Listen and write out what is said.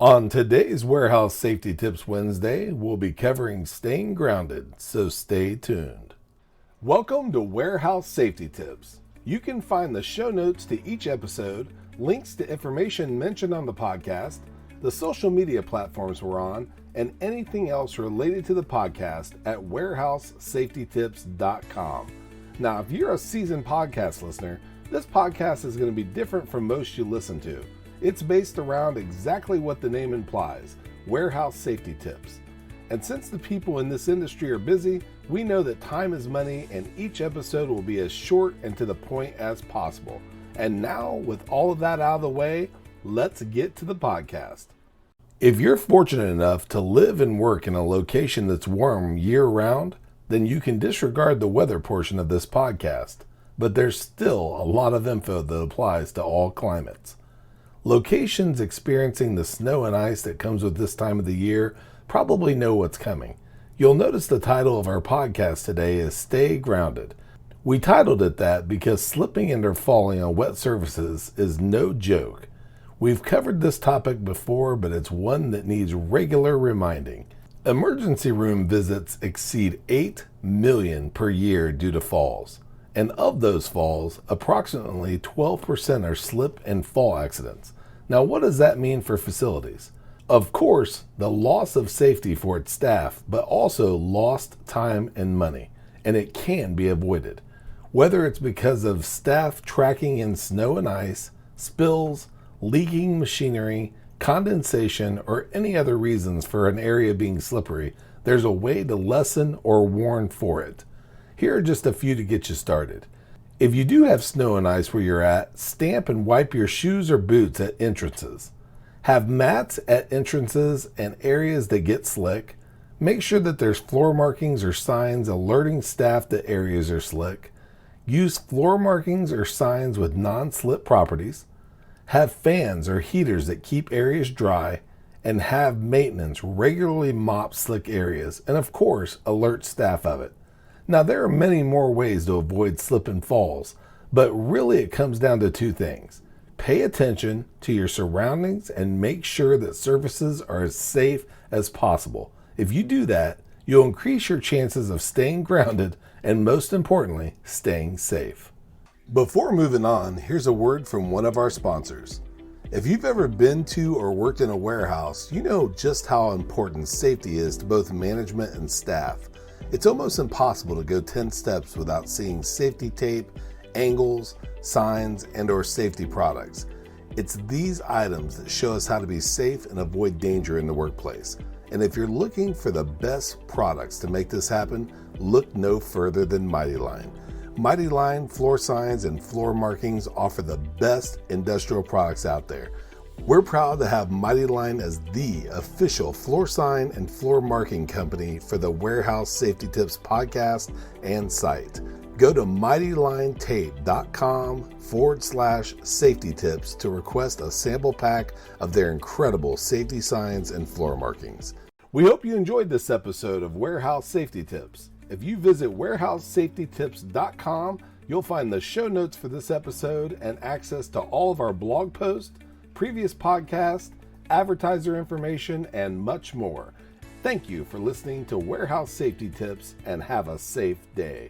On today's Warehouse Safety Tips Wednesday, we'll be covering staying grounded, so stay tuned. Welcome to Warehouse Safety Tips. You can find the show notes to each episode, links to information mentioned on the podcast, the social media platforms we're on, and anything else related to the podcast at warehousesafetytips.com. Now, if you're a seasoned podcast listener, this podcast is going to be different from most you listen to. It's based around exactly what the name implies, warehouse safety tips. And since the people in this industry are busy, we know that time is money and each episode will be as short and to the point as possible. And now, with all of that out of the way, let's get to the podcast. If you're fortunate enough to live and work in a location that's warm year-round, then you can disregard the weather portion of this podcast. But there's still a lot of info that applies to all climates. Locations experiencing the snow and ice that comes with this time of the year probably know what's coming. You'll notice the title of our podcast today is Stay Grounded. We titled it that because slipping and or falling on wet surfaces is no joke. We've covered this topic before, but it's one that needs regular reminding. Emergency room visits exceed 8 million per year due to falls. And of those falls, approximately 12% are slip and fall accidents. Now, what does that mean for facilities? Of course, the loss of safety for its staff, but also lost time and money, and it can be avoided. Whether it's because of staff tracking in snow and ice, spills, leaking machinery, condensation, or any other reasons for an area being slippery, there's a way to lessen or warn for it. Here are just a few to get you started. If you do have snow and ice where you're at, stamp and wipe your shoes or boots at entrances. Have mats at entrances and areas that get slick. Make sure that there's floor markings or signs alerting staff that areas are slick. Use floor markings or signs with non-slip properties. Have fans or heaters that keep areas dry. And have maintenance regularly mop slick areas and of course alert staff of it. Now, there are many more ways to avoid slip and falls, but really it comes down to two things. Pay attention to your surroundings and make sure that surfaces are as safe as possible. If you do that, you'll increase your chances of staying grounded and, most importantly, staying safe. Before moving on, here's a word from one of our sponsors. If you've ever been to or worked in a warehouse, you know just how important safety is to both management and staff. It's almost impossible to go 10 steps without seeing safety tape, angles, signs, and or safety products. It's these items that show us how to be safe and avoid danger in the workplace. And if you're looking for the best products to make this happen, look no further than Mighty Line. Mighty Line floor signs and floor markings offer the best industrial products out there. We're proud to have Mighty Line as the official floor sign and floor marking company for the Warehouse Safety Tips podcast and site. Go to mightylinetape.com/safety tips to request a sample pack of their incredible safety signs and floor markings. We hope you enjoyed this episode of Warehouse Safety Tips. If you visit warehousesafetytips.com, you'll find the show notes for this episode and access to all of our blog posts, previous podcasts, advertiser information, and much more. Thank you for listening to Warehouse Safety Tips and have a safe day.